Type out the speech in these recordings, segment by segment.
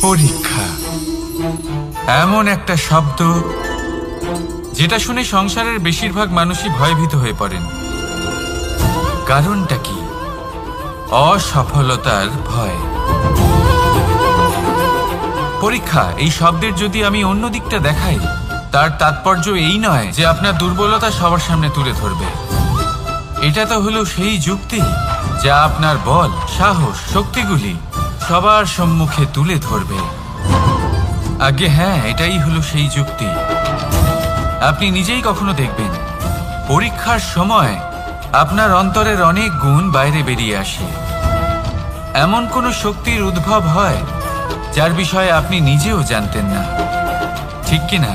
পরীক্ষা এমন একটা শব্দ যেটা শুনে সংসারের বেশিরভাগ মানুষই ভয়ভীত হয়ে পড়েন। কারণটা কি? অসফলতার ভয়। পরীক্ষা এই শব্দের যদি আমি অন্য দিকটা দেখাই, তার তাৎপর্য এই নয় যে আপনার দুর্বলতা সবার সামনে তুলে ধরবে। এটা তো হলো সেই যুক্তি যা আপনার বল, সাহস, শক্তিগুলি সবার সম্মুখে তুলে ধরবে। আগে হ্যাঁ, এটাই হলো সেই যুক্তি। আপনি নিজেই কখনো দেখবেন পরীক্ষার সময় আপনার অন্তরের অনেক গুণ বাইরে বেরিয়ে আসে। এমন কোনো শক্তির উদ্ভব হয় যার বিষয়ে আপনি নিজেও জানতেন না, ঠিক কিনা?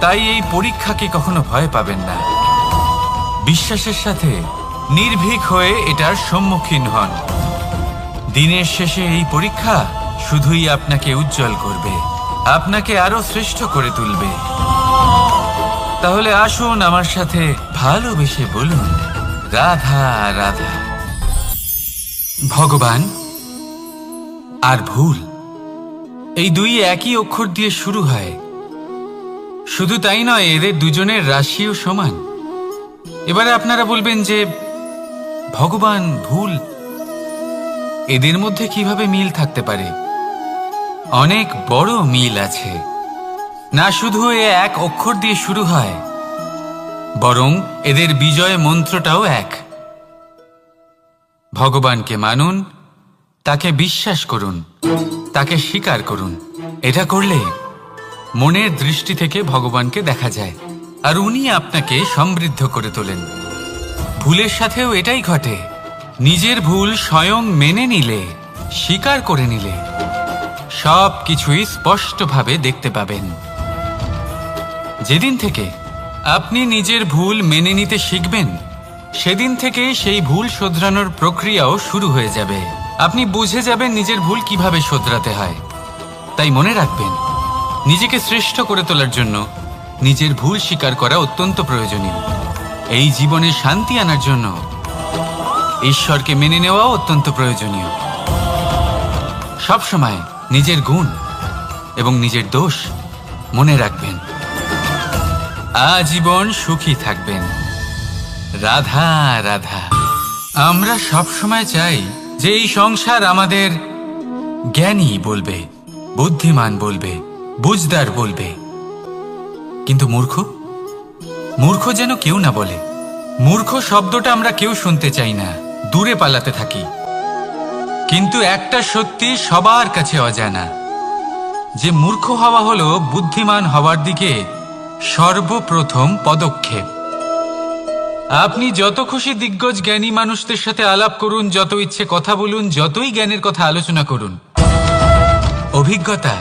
তাই এই পরীক্ষাকে কখনো ভয় পাবেন না। বিশ্বাসের সাথে নির্ভীক হয়ে এটার সম্মুখীন হন। দিনের শেষে এই পরীক্ষা শুধুই আপনাকে উজ্জ্বল করবে, আপনাকে আরো শ্রেষ্ঠ করে তুলবে। তাহলে আসুন আমার সাথে ভালোবেসে বলুন, রাধা রাধা। ভগবান আর ভুল, এই দুই একই অক্ষর দিয়ে শুরু হয়। শুধু তাই নয়, এদের দুজনের রাশিও সমান। এবারে আপনারা বলবেন যে ভগবান, ভুল, এদের মধ্যে কিভাবে মিল থাকতে পারে? অনেক বড় মিল আছে। না শুধু এ এক অক্ষর দিয়ে শুরু হয়, বরং এদের বিজয় মন্ত্রটাও এক। ভগবানকে মানুন, তাকে বিশ্বাস করুন, তাকে স্বীকার করুন। এটা করলে মনের দৃষ্টি থেকে ভগবানকে দেখা যায়, আর উনি আপনাকে সমৃদ্ধ করে তোলেন। ভুলের সাথেও এটাই ঘটে। নিজের ভুল স্বয়ং মেনে নিলে, স্বীকার করে নিলে সব কিছুই স্পষ্টভাবে দেখতে পাবেন। যেদিন থেকে আপনি নিজের ভুল মেনে নিতে শিখবেন, সেদিন থেকে সেই ভুল শোধরানোর প্রক্রিয়াও শুরু হয়ে যাবে। আপনি বুঝে যাবেন নিজের ভুল কিভাবে শোধরাতে হয়। তাই মনে রাখবেন, নিজেকে শ্রেষ্ঠ করে তোলার জন্য নিজের ভুল স্বীকার করা অত্যন্ত প্রয়োজনীয়। এই জীবনে শান্তি আনার জন্য ঈশ্বরকে মেনে নেওয়াও অত্যন্ত প্রয়োজনীয়। সবসময় নিজের গুণ এবং নিজের দোষ মনে রাখবেন। আজীবন সুখী থাকবেন। রাধা রাধা। আমরা সবসময় চাই যে এই সংসার আমাদের জ্ঞানী বলবে, বুদ্ধিমান বলবে, বুঝদার বলবে। কিন্তু মূর্খ, মূর্খ যেন কেউ না বলে। মূর্খ শব্দটা আমরা কেউ শুনতে চাই না, দূরে পালাতে থাকি। কিন্তু একটা সত্যি সবার কাছে অজানা, যে মূর্খ হওয়া হলো বুদ্ধিমান হওয়ার দিকে সর্বপ্রথম পদক্ষেপ। আপনি যত খুশি দিগ্গজ জ্ঞানী মানুষদের সাথে আলাপ করুন, যত ইচ্ছে কথা বলুন, যতই জ্ঞানের কথা আলোচনা করুন, অভিজ্ঞতা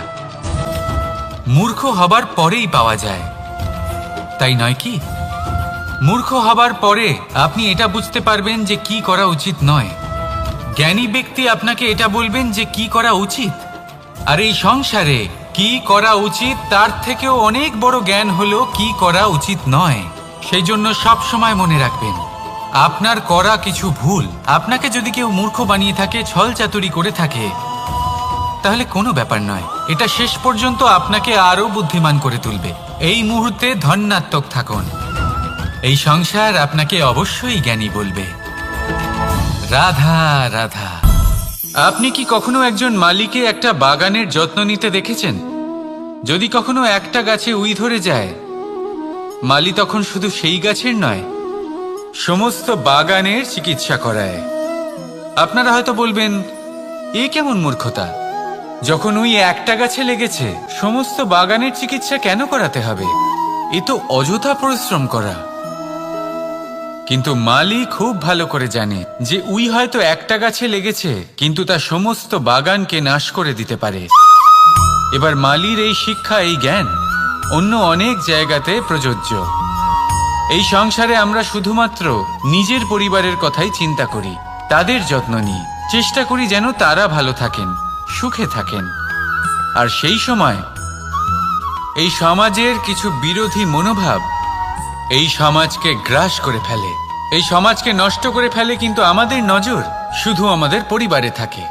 মূর্খ হবার পরেই পাওয়া যায়, তাই নয় কি? মূর্খ হবার পরে আপনি এটা বুঝতে পারবেন যে কি করা উচিত নয়। জ্ঞানী ব্যক্তি আপনাকে এটা বলবেন যে কি করা উচিত। আর এই সংসারে কি করা উচিত তার থেকেও অনেক বড় জ্ঞান হলো কি করা উচিত নয়। সেই জন্য সব সময় মনে রাখবেন, আপনার করা কিছু ভুল আপনাকে যদি কেউ মূর্খ বানিয়ে থাকে, ছল চাতুরি করে থাকে, তাহলে কোনো ব্যাপার নয়। এটা শেষ পর্যন্ত আপনাকে আরো বুদ্ধিমান করে তুলবে। এই মুহূর্তে ধন্যাত্মক থাকুন। এই সংসার আপনাকে অবশ্যই জ্ঞানী বলবে। রাধা রাধা। আপনি কি কখনো একজন মালিকে একটা বাগানের যত্ন নিতে দেখেছেন? যদি কখনো একটা গাছে উই ধরে যায়, মালি তখন শুধু সেই গাছের নয়, সমস্ত বাগানের চিকিৎসা করায়। আপনারা হয়তো বলবেন, এ কেমন মূর্খতা? যখন উই একটা গাছে লেগেছে, সমস্ত বাগানের চিকিৎসা কেন করাতে হবে? এ তো অযথা পরিশ্রম করা। কিন্তু মালি খুব ভালো করে জানে যে উই হয়তো একটা গাছে লেগেছে, কিন্তু তা সমস্ত বাগানকে নাশ করে দিতে পারে। এবার মালির এই শিক্ষা, এই জ্ঞান অন্য অনেক জায়গাতে প্রযোজ্য। এই সংসারে আমরা শুধুমাত্র নিজের পরিবারের কথাই চিন্তা করি, তাদের যত্ন নিই, চেষ্টা করি যেন তারা ভালো থাকেন, সুখে থাকেন। আর সেই সময় এই সমাজের কিছু বিরোধী মনোভাব এই সমাজকে গ্রাস করে ফেলে, এই সমাজকে নষ্ট করে ফেলে। কিন্তু আমাদের নজর শুধু আমাদের পরিবারে থাকে।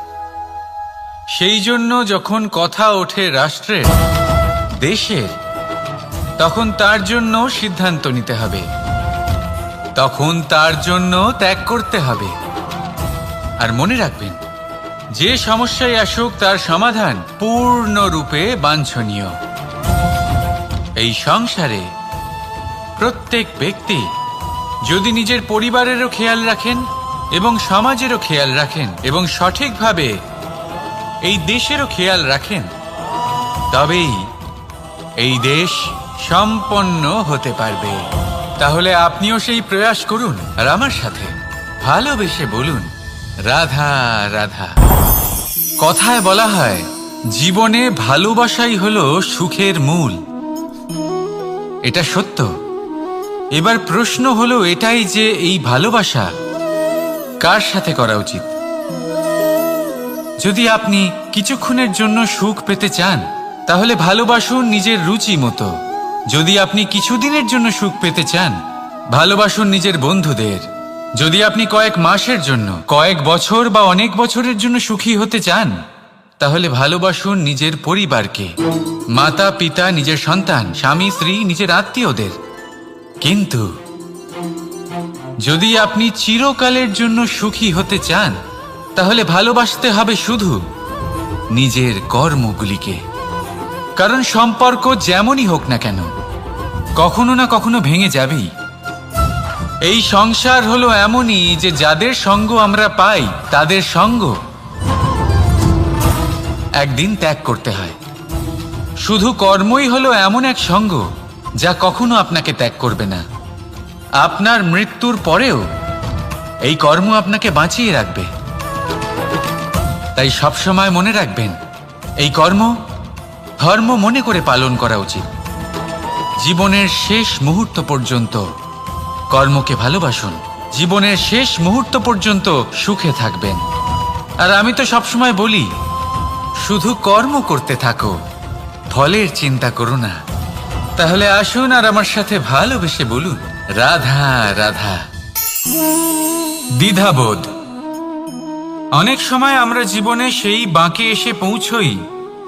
সেই জন্য যখন কথা ওঠে রাষ্ট্রের, দেশের, তখন তার জন্য সিদ্ধান্ত নিতে হবে, তখন তার জন্য ত্যাগ করতে হবে। আর মনে রাখবেন, যে সমস্যায় আসুক তার সমাধান পূর্ণরূপে বাঞ্ছনীয়। এই সংসারে প্রত্যেক ব্যক্তি যদি নিজের পরিবারেরও খেয়াল রাখেন এবং সমাজেরও খেয়াল রাখেন এবং সঠিকভাবে এই দেশেরও খেয়াল রাখেন, তবেই এই দেশ সম্পন্ন হতে পারবে। তাহলে আপনিও সেই প্রয়াস করুন আর আমার সাথে ভালোবেসে বলুন, রাধা রাধা। কথায় বলা হয়, জীবনে ভালোবাসাই হলো সুখের মূল। এটা সত্য। এবার প্রশ্ন হলো এটাই যে এই ভালোবাসা কার সাথে করা উচিত। যদি আপনি কিছুক্ষণের জন্য সুখ পেতে চান, তাহলে ভালোবাসুন নিজের রুচি মতো। যদি আপনি কিছুদিনের জন্য সুখ পেতে চান, ভালোবাসুন নিজের বন্ধুদের। যদি আপনি কয়েক মাসের জন্য, কয়েক বছর বা অনেক বছরের জন্য সুখী হতে চান, তাহলে ভালোবাসুন নিজের পরিবারকে, মাতা পিতা, নিজের সন্তান, স্বামী স্ত্রী, নিজের আত্মীয়দের। কিন্তু যদি আপনি চিরকালের জন্য সুখী হতে চান, তাহলে ভালোবাসতে হবে শুধু নিজের কর্মগুলিকে। কারণ সম্পর্ক যেমনই হোক না কেন, কখনো না কখনো ভেঙে যাবেই। এই সংসার হলো এমনই যে যাদের সঙ্গ আমরা পাই, তাদের সঙ্গ একদিন ত্যাগ করতে হয়। শুধু কর্মই হলো এমন এক সঙ্গ যা কখনো আপনাকে ত্যাগ করবে না। আপনার মৃত্যুর পরেও এই কর্ম আপনাকে বাঁচিয়ে রাখবে। তাই সবসময় মনে রাখবেন, এই কর্ম ধর্ম মনে করে পালন করা উচিত। জীবনের শেষ মুহূর্ত পর্যন্ত কর্মকে ভালোবাসুন। জীবনের শেষ মুহূর্ত পর্যন্ত সুখে থাকবেন। আর আমি তো সবসময় বলি, শুধু কর্ম করতে থাকো, ফলের চিন্তা করো না। তাহলে আসুন আর আমার সাথে ভালোবেসে বলুন, রাধা রাধা। দ্বিধাবোধ। অনেক সময় আমরা জীবনে সেই বাঁকে এসে পৌঁছই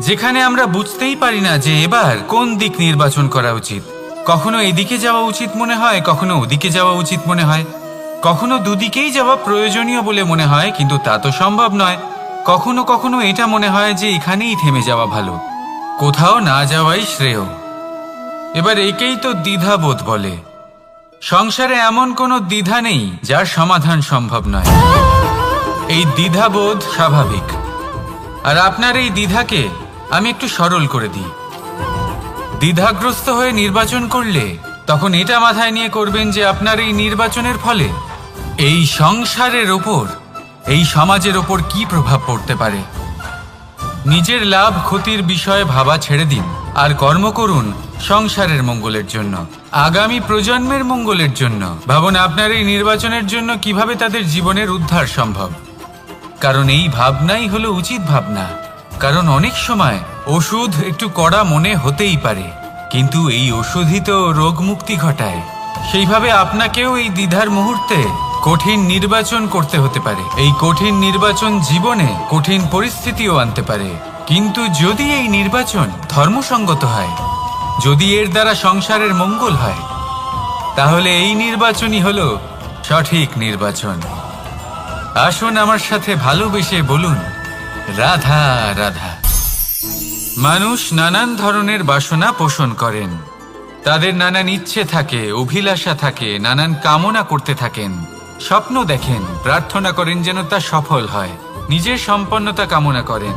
যেখানে আমরা বুঝতেই পারি না যে এবার কোন দিক নির্বাচন করা উচিত। কখনো এদিকে যাওয়া উচিত মনে হয়, কখনো ওদিকে যাওয়া উচিত মনে হয়, কখনো দুদিকেই যাওয়া প্রয়োজনীয় বলে মনে হয়, কিন্তু তা তো সম্ভব নয়। কখনো কখনো এটা মনে হয় যে এখানেই থেমে যাওয়া ভালো, কোথাও না যাওয়াই শ্রেয়। এবার একেই তো দ্বিধাবোধ বলে। সংসারে এমন কোনো দ্বিধা নেই যার সমাধান সম্ভব নয়। এই দ্বিধাবোধ স্বাভাবিক। আর আপনার এই দ্বিধাকে আমি একটু সরল করে দিই। দ্বিধাগ্রস্ত হয়ে নির্বাচন করলে তখন এটা মাথায় নিয়ে করবেন যে আপনার এই নির্বাচনের ফলে এই সংসারের ওপর, এই সমাজের ওপর কি প্রভাব পড়তে পারে। নিজের লাভ ক্ষতির বিষয়ে ভাবা ছেড়ে দিন আর কর্ম করুন সংসারের মঙ্গলের জন্য, আগামী প্রজন্মের মঙ্গলের জন্য। ভাবুন আপনার এই নির্বাচনের জন্য কিভাবে তাদের জীবনের উদ্ধার সম্ভব। কারণ এই ভাবনাই হলো উচিত ভাবনা। কারণ অনেক সময় ওষুধ একটু কড়া মনে হতেই পারে, কিন্তু এই ওষুধই তো রোগ মুক্তি ঘটায়। সেইভাবে আপনাকেও এই দ্বিধার মুহূর্তে কঠিন নির্বাচন করতে হতে পারে। এই কঠিন নির্বাচন জীবনে কঠিন পরিস্থিতিও আনতে পারে, কিন্তু যদি এই নির্বাচন ধর্মসঙ্গত হয়, যদি এর দ্বারা সংসারের মঙ্গল হয়, তাহলে এই নির্বাচনই হলো সঠিক নির্বাচন। আসুন আমার সাথে ভালোবেসে বলুন, রাধা রাধা। মানুষ নানান ধরনের বাসনা পোষণ করেন। তাদের নানান ইচ্ছে থাকে, অভিলাষা থাকে, নানান কামনা করতে থাকেন, স্বপ্ন দেখেন, প্রার্থনা করেন যেন তা সফল হয়, নিজের সম্পন্নতা কামনা করেন,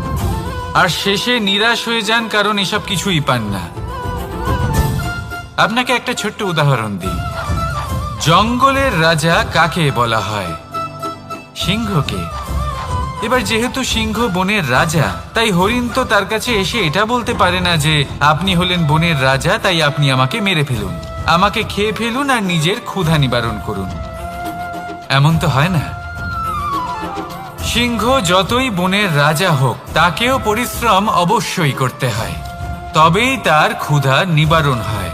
আর শেষে নিরাশ হয়ে যান কারণ এসব কিছুই পান না। আপনাকে একটা ছোট্ট উদাহরণ দিই। জঙ্গলের রাজা কাকে বলা হয়? সিংহকে। এবার যেহেতু সিংহ বনের রাজা, তাই হরিণ তো তার কাছে এসে এটা বলতে পারে না যে আপনি হলেন বনের রাজা, তাই আপনি আমাকে মেরে ফেলুন, আমাকে খেয়ে ফেলুন আর নিজের ক্ষুধা নিবারণ করুন। এমন তো হয় না। সিংহ যতই বনের রাজা হোক, তাকেও পরিশ্রম অবশ্যই করতে হয়, তবেই তার ক্ষুধা নিবারণ হয়।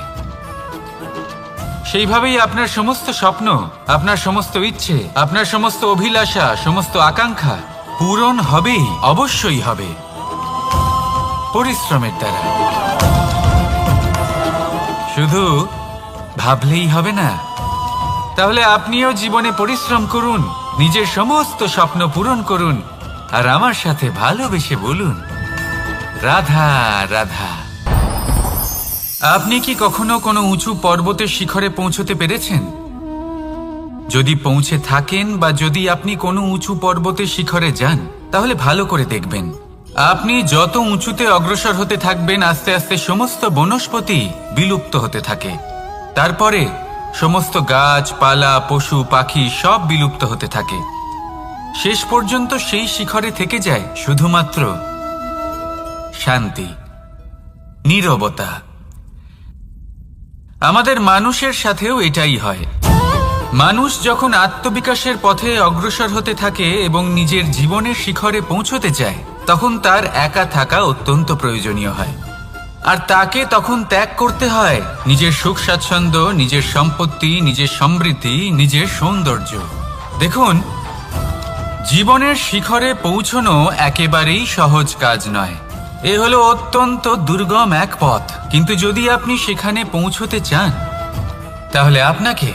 সেইভাবেই আপনার সমস্ত স্বপ্ন, আপনার সমস্ত ইচ্ছে, আপনার সমস্ত অভিলাষা, সমস্ত আকাঙ্ক্ষা পূরণ হবেই, অবশ্যই হবে। পরিশ্রমের দ্বারা। শুধু ভাবলেই হবে না, তাহলে আপনিও জীবনে পরিশ্রম করুন, নিজের সমস্ত স্বপ্ন পূরণ করুন, আর আমার সাথে ভালোবেসে বলুন, রাধা রাধা। আপনি কি কখনো কোনো উঁচু পর্বতের শিখরে পৌঁছতে পেরেছেন? যদি পৌঁছে থাকেন বা যদি আপনি কোনো উঁচু পর্বতের শিখরে যান, তাহলে ভালো করে দেখবেন, আপনি যত উঁচুতে অগ্রসর হতে থাকবেন আস্তে আস্তে সমস্ত বনস্পতি বিলুপ্ত হতে থাকে। তারপরে সমস্ত গাছপালা, পশু পাখি সব বিলুপ্ত হতে থাকে। শেষ পর্যন্ত সেই শিখরে থেকে যায় শুধুমাত্র শান্তি, নীরবতা। আমাদের মানুষের সাথেও এটাই হয়। মানুষ যখন আত্মবিকাশের পথে অগ্রসর হতে থাকে এবং নিজের জীবনের শিখরে পৌঁছতে চায়, তখন তার একা থাকা অত্যন্ত প্রয়োজনীয় হয়। আর তাকে তখন ত্যাগ করতে হয় নিজের সুখ স্বাচ্ছন্দ্য, নিজের সম্পত্তি, নিজের সমৃদ্ধি, নিজের সৌন্দর্য। দেখুন, জীবনের শিখরে পৌঁছনো একেবারেই সহজ কাজ নয়। এ হলো অত্যন্ত দুর্গম এক পথ, কিন্তু যদি আপনি সেখানে পৌঁছতে চান, তাহলে আপনাকে